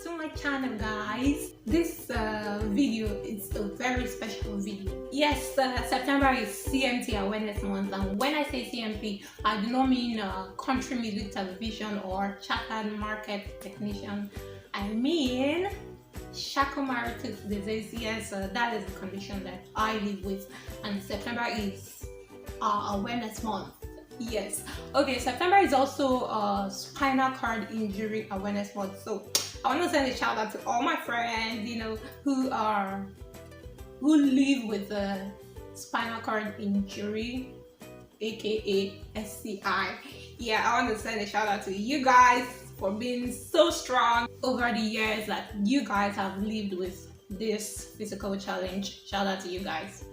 to my channel, guys. This video is a very special video. Yes, September is CMT Awareness Month, and when I say CMT, I do not mean country music television or Charcot-Marie-Tooth technician. I mean Charcot-Marie-Tooth disease. Yes, that is a condition that I live with, and September is Awareness Month. Yes. Okay, September is also spinal cord injury awareness month. So I want to send a shout out to all my friends, who live with a spinal cord injury, aka SCI. Yeah, I want to send a shout out to you guys for being so strong over the years that you guys have lived with this physical challenge. Shout out to you guys.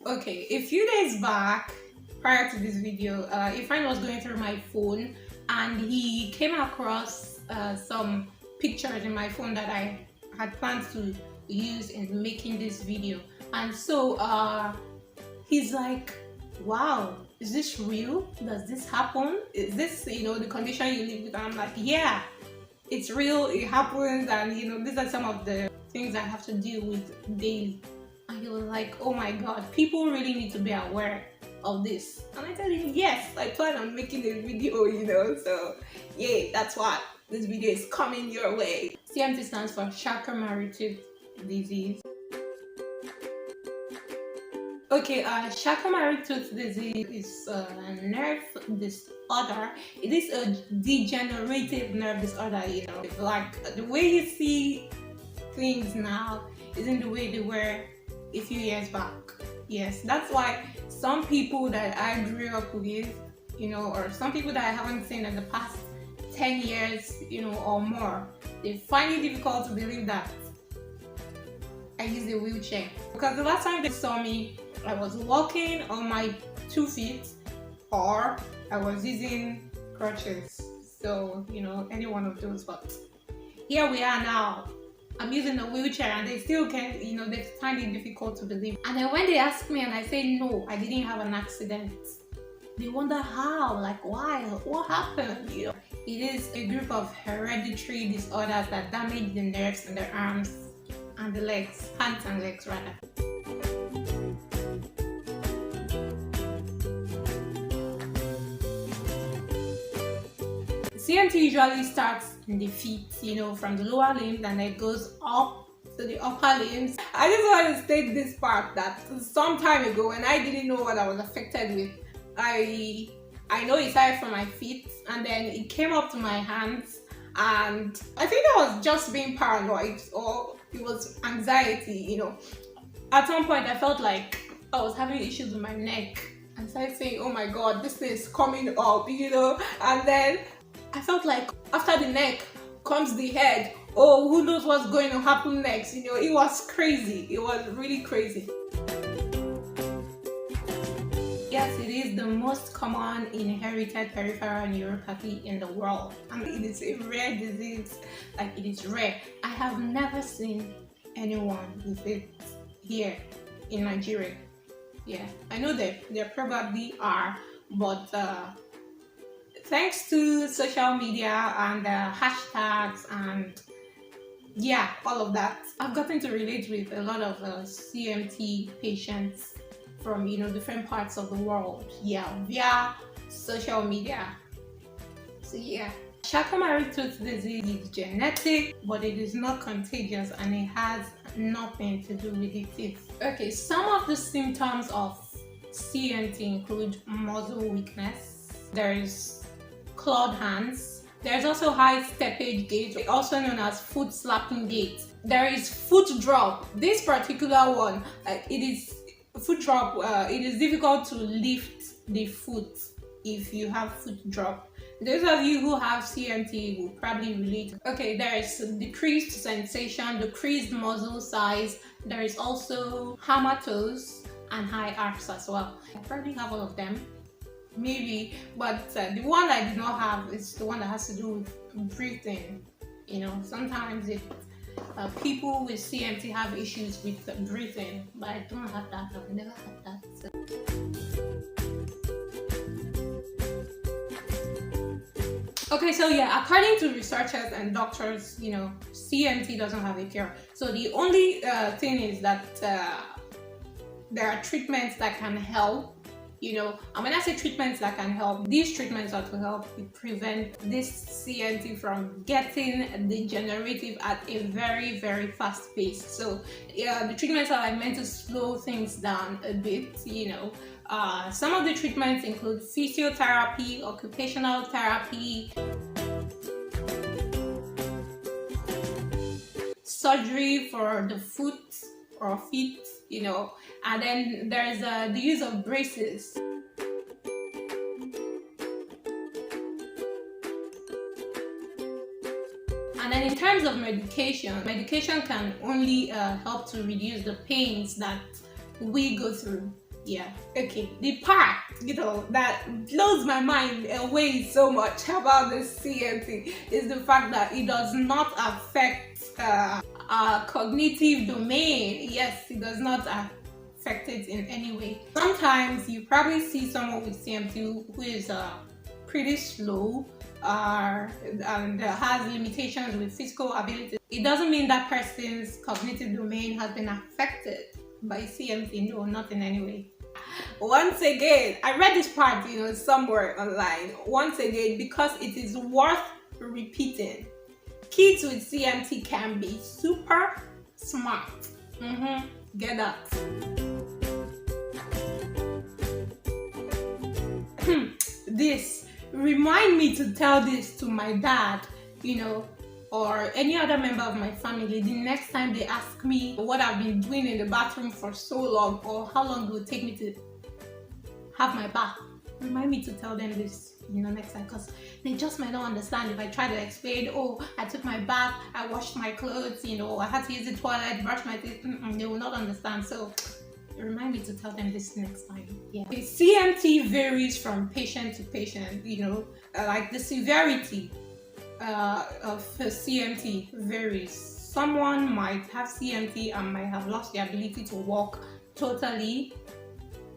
Okay, a few days back, prior to this video, a friend was going through my phone and he came across some pictures in my phone that I had planned to use in making this video. And so he's like, wow, is this real? Does this happen? Is this, the condition you live with? And I'm like, yeah, it's real, it happens, and these are some of the things I have to deal with daily. And he was like, oh my god, people really need to be aware of this. And I told him, yes, I plan on making this video, so yeah, that's why this video is coming your way. CMT stands for Charcot-Marie-Tooth disease. Okay, Charcot-Marie-Tooth disease is a nerve disorder. It is a degenerative nerve disorder, like the way you see things now isn't the way they were a few years back. Yes, that's why some people that I grew up with, or some people that I haven't seen in the past 10 years, or more, they find it difficult to believe that I use a wheelchair. Because the last time they saw me, I was walking on my 2 feet, or I was using crutches. So, any one of those, but here we are now. I'm using a wheelchair and they still can't, they find it difficult to believe. And then when they ask me and I say, no, I didn't have an accident, they wonder how, like why, what happened, It is a group of hereditary disorders that damage the nerves in the arms and the legs, hands and legs rather. CMT usually starts in the feet, from the lower limbs, and it goes up to the upper limbs. I just want to state this part that some time ago, when I didn't know what I was affected with, I know it started from my feet and then it came up to my hands, and I think I was just being paranoid, or it was anxiety, At some point I felt like I was having issues with my neck and started saying, oh my god, this thing is coming up, and then I felt like after the neck comes the head. Oh, who knows what's going to happen next? It was crazy. It was really crazy. Yes, it is the most common inherited peripheral neuropathy in the world. And it is a rare disease. Like, it is rare. I have never seen anyone with it here in Nigeria. Yeah, I know that there probably are, but thanks to social media and hashtags and yeah, all of that, I've gotten to relate with a lot of CMT patients from different parts of the world, via social media. So yeah, Charcot-Marie-Tooth disease is genetic, but it is not contagious and it has nothing to do with the teeth. Okay, some of the symptoms of CMT include muscle weakness, there is clawed hands, there's also high steppage gait, also known as foot slapping gait. There is foot drop. This particular one, it is foot drop. It is difficult to lift the foot if you have foot drop. Those of you who have CMT will probably relate. Okay, there is decreased sensation, decreased muscle size. There is also hammer toes and high arcs as well. I probably have all of them. Maybe, but the one I do not have is the one that has to do with breathing. Sometimes people with CMT have issues with breathing, but I don't have that. I've never had that. So. Okay, so yeah, according to researchers and doctors, CMT doesn't have a cure. So the only thing is that there are treatments that can help. And when I say treatments that can help, these treatments are to help prevent this CMT from getting degenerative at a very, very fast pace. So the treatments are like meant to slow things down a bit. Some of the treatments include physiotherapy, occupational therapy, surgery for the foot or feet, and then there's the use of braces. And then in terms of medication can only help to reduce the pains that we go through. Yeah. Okay. The part, that blows my mind away so much about this CMT is the fact that it does not affect our cognitive domain. Yes, it does not affect it in any way. Sometimes you probably see someone with CMT who is pretty slow and has limitations with physical ability. It doesn't mean that person's cognitive domain has been affected by CMT. No, not in any way. Once again, I read this part somewhere online. Once again, because it is worth repeating, kids with CMT can be super smart. Get that. This remind me to tell this to my dad, or any other member of my family the next time they ask me what I've been doing in the bathroom for so long, or how long it will take me to have my bath. Remind me to tell them this next time, because they just might not understand if I try to explain, oh, I took my bath, I washed my clothes, I had to use the toilet, brush my teeth. They will not understand. So remind me to tell them this next time. Yeah. The CMT varies from patient to patient. Like the severity of CMT varies. Someone might have CMT and might have lost the ability to walk totally,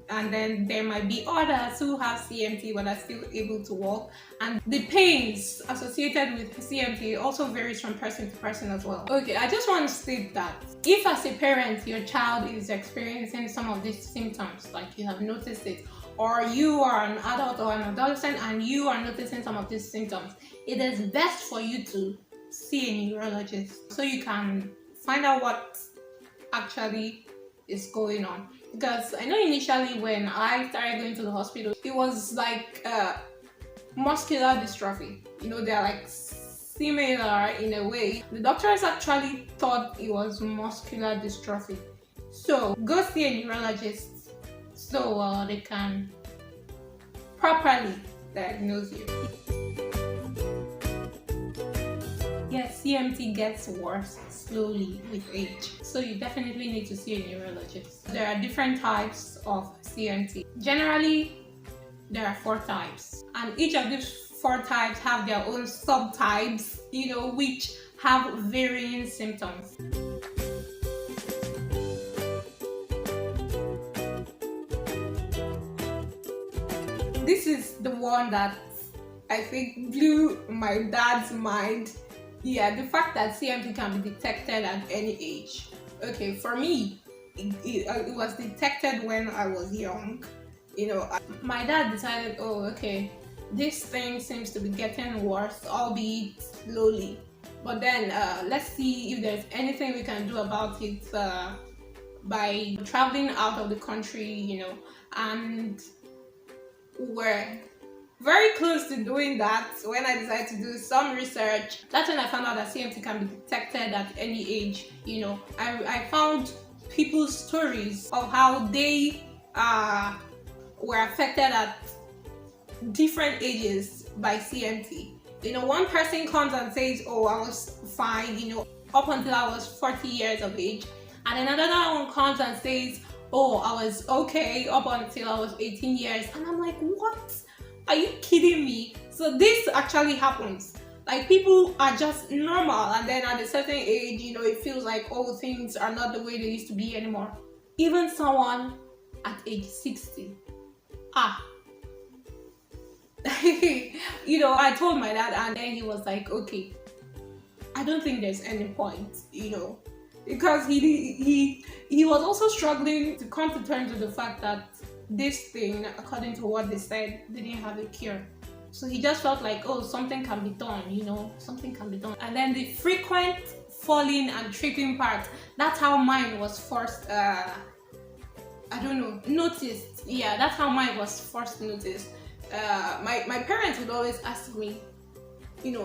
and then there might be others who have CMT but are still able to walk. And the pains associated with CMT also varies from person to person as well. Okay, I just want to state that if as a parent your child is experiencing some of these symptoms, like you have noticed it, or you are an adult or an adolescent and you are noticing some of these symptoms, it is best for you to see a neurologist so you can find out what actually is going on. Because I know initially when I started going to the hospital, it was like muscular dystrophy. They're like similar in a way. The doctors actually thought it was muscular dystrophy. So go see a neurologist so they can properly diagnose you. Yes, CMT gets worse slowly with age, so you definitely need to see a neurologist. There are different types of CMT. Generally, there are 4 types, and each of these 4 types have their own subtypes, which have varying symptoms. This is the one that I think blew my dad's mind. Yeah, the fact that CMT can be detected at any age. Okay, for me, it was detected when I was young. My dad decided, oh, okay, this thing seems to be getting worse, albeit slowly. But then let's see if there's anything we can do about it by traveling out of the country, and we're very close to doing that when I decided to do some research. That's when I found out that CMT can be detected at any age. I found people's stories of how they were affected at different ages by CMT. One person comes and says, oh, I was fine, up until I was 40 years of age. And another one comes and says, oh, I was okay up until I was 18 years. And I'm like, what? Are you kidding me? So this actually happens. Like, people are just normal, and then at a certain age, it feels like, oh, things are not the way they used to be anymore. Even someone at age 60. I told my dad, and then he was like, okay, I don't think there's any point, because he was also struggling to come to terms with the fact that this thing, according to what they said, didn't have a cure. So he just felt like, oh, something can be done, something can be done. And then the frequent falling and tripping part, that's how mine was first, noticed. Yeah, that's how mine was first noticed. My parents would always ask me,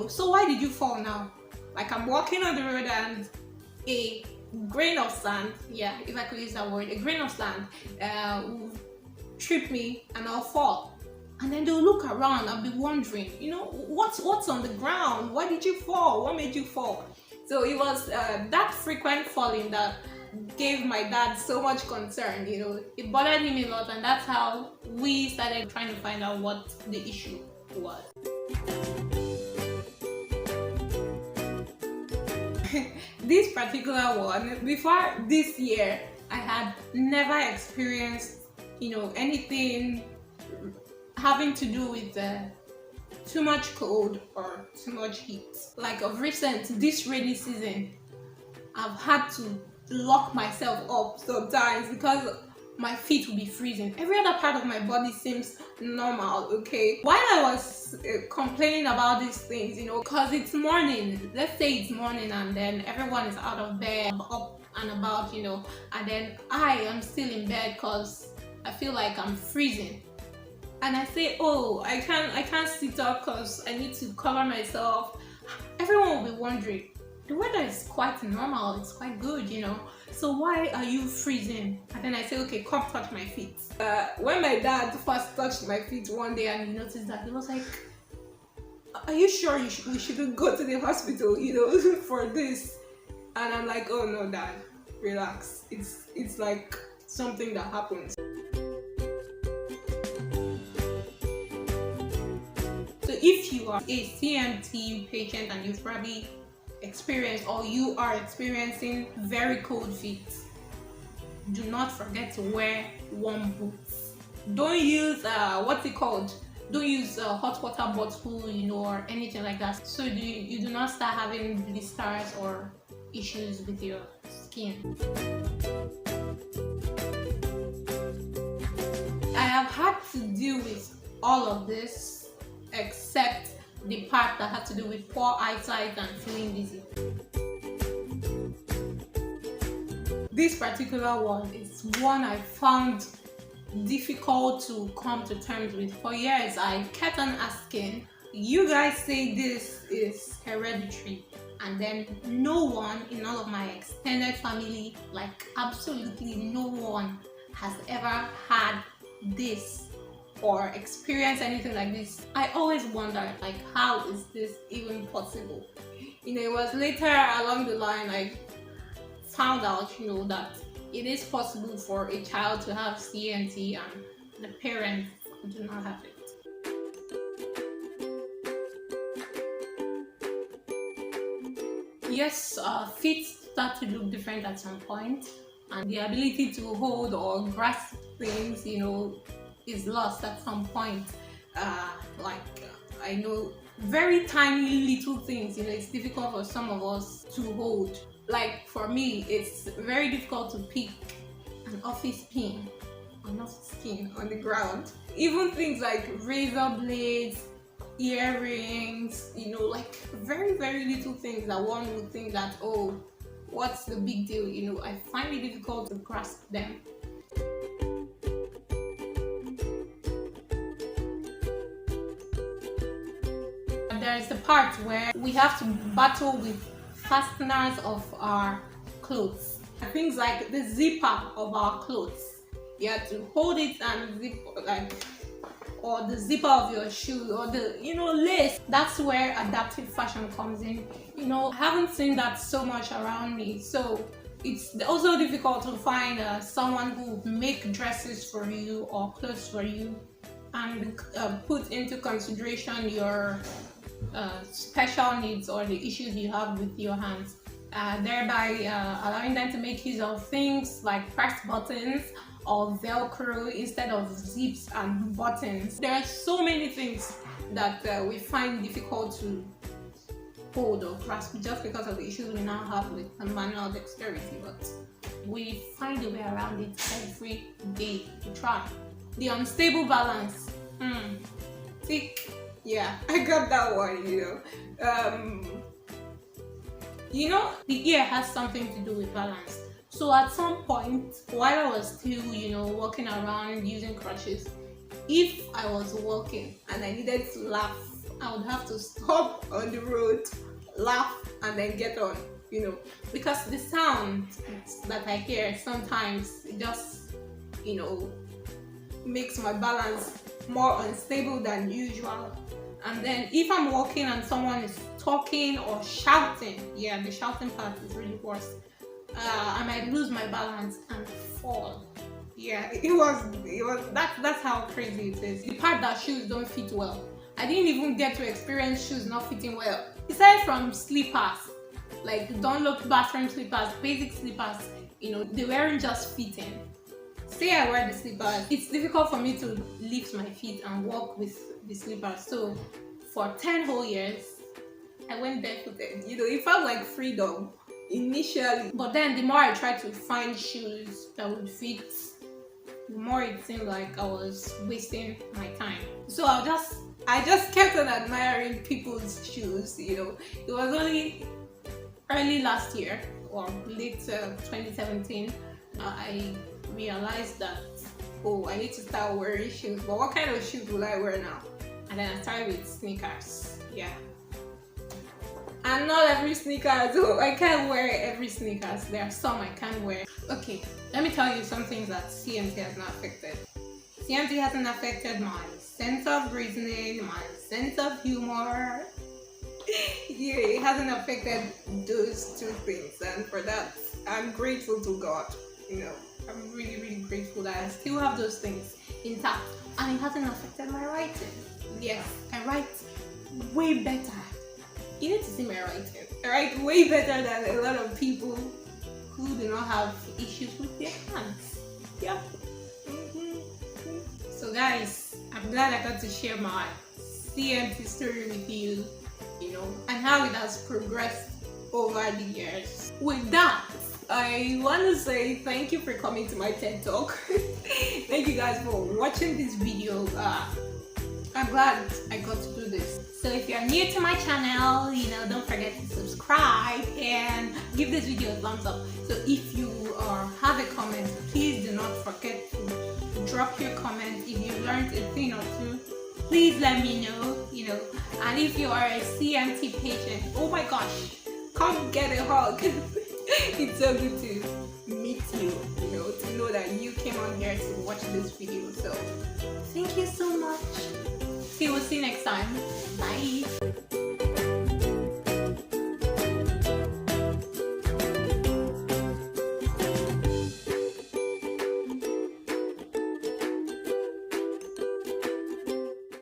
so why did you fall now? Like, I'm walking on the road and a grain of sand, yeah, if I could use that word, a grain of sand will trip me and I'll fall. And then they'll look around and be wondering, what's on the ground? Why did you fall? What made you fall? So it was that frequent falling that gave my dad so much concern. It bothered him a lot, and that's how we started trying to find out what the issue was. This particular one, before this year, I had never experienced, anything having to do with too much cold or too much heat. Like of recent, this rainy season, I've had to lock myself up sometimes because my feet will be freezing. Every other part of my body seems normal, okay? While I was complaining about these things, because it's morning, let's say it's morning and then everyone is out of bed, up and about, and then I am still in bed because I feel like I'm freezing. And I say, oh, I can't sit up because I need to cover myself. Everyone will be wondering, the weather is quite normal, it's quite good, so why are you freezing? And then I say, okay, come touch my feet. When my dad first touched my feet one day and he noticed that, he was like, are you sure we shouldn't go to the hospital, for this? And I'm like, oh no, Dad, relax. It's like something that happens. So if you are a CMT patient and you've probably experienced or you are experiencing very cold feet, do not forget to wear warm boots. Don't use don't use a hot water bottle, or anything like that, so you do not start having blisters or issues with your skin. I have had to deal with all of this except the part that had to do with poor eyesight and feeling dizzy. This particular one is one I found difficult to come to terms with. For years, I kept on asking, you guys say this is hereditary, and then no one in all of my extended family, like absolutely no one, has ever had this or experienced anything like this. I always wondered, like, how is this even possible? It was later along the line I found out, that it is possible for a child to have CMT and the parents do not have it. Yes, feet start to look different at some point, and the ability to hold or grasp things, is lost at some point. I know very tiny little things, it's difficult for some of us to hold. Like for me, it's very difficult to pick an office pin on the ground. Even things like razor blades, earrings, like very, very little things that one would think that, oh, what's the big deal? I find it difficult to grasp them. There's the part where we have to battle with fasteners of our clothes. Things like the zipper of our clothes. You have to hold it and zip, or the zipper of your shoe, or the lace. That's where adaptive fashion comes in. I haven't seen that so much around me, so it's also difficult to find someone who make dresses for you or clothes for you and put into consideration your special needs or the issues you have with your hands, thereby allowing them to make use of things like press buttons or Velcro instead of zips and buttons. There are so many things that we find difficult to hold or grasp just because of the issues we now have with manual dexterity, but we find a way around it every day to try. The unstable balance. Dike. Yeah, I got that one, the ear has something to do with balance. So at some point, while I was still, walking around using crutches, if I was walking and I needed to laugh, I would have to stop on the road, laugh, and then get on, because the sound that I hear sometimes just, makes my balance more unstable than usual. And then if I'm walking and someone is talking or shouting, yeah, the shouting part is really worse. I might lose my balance and fall. Yeah, that's how crazy it is. The part that shoes don't fit well. I didn't even get to experience shoes not fitting well. Aside from slippers, like Dunlop bathroom slippers, basic slippers, they weren't just fitting. Say I wear the slippers, it's difficult for me to lift my feet and walk with the slippers. So for 10 whole years, I went barefooted. It felt like freedom initially, but then the more I tried to find shoes that would fit, the more it seemed like I was wasting my time. So I just kept on admiring people's shoes. It was only early last year or late 2017 I realized that, I need to start wearing shoes. But what kind of shoes will I wear now? And then I started with sneakers. Yeah. And not every sneaker, so I can't wear every sneakers. There are some I can't wear. Okay, let me tell you some things that CMT has not affected. CMT hasn't affected my sense of reasoning, my sense of humor. Yeah, it hasn't affected those two things, and for that, I'm grateful to God. I'm really, really grateful that I still have those things intact, and it hasn't affected my writing. Yes, I write way better. You need to see my writing. I write way better than a lot of people who do not have issues with their hands. Yeah. So guys, I'm glad I got to share my CMT story with you, and how it has progressed over the years. With that, I want to say thank you for coming to my TED Talk. Thank you guys for watching this video. I'm glad I got to do this. So if you're new to my channel, don't forget to subscribe and give this video a thumbs up. So if you have a comment, please do not forget to drop your comment. If you learned a thing or two, please let me know, And if you are a CMT patient, oh my gosh, come get a hug. It's so good to meet you, to know that you came on here to watch this video. So thank you so much. We'll see you next time. Bye.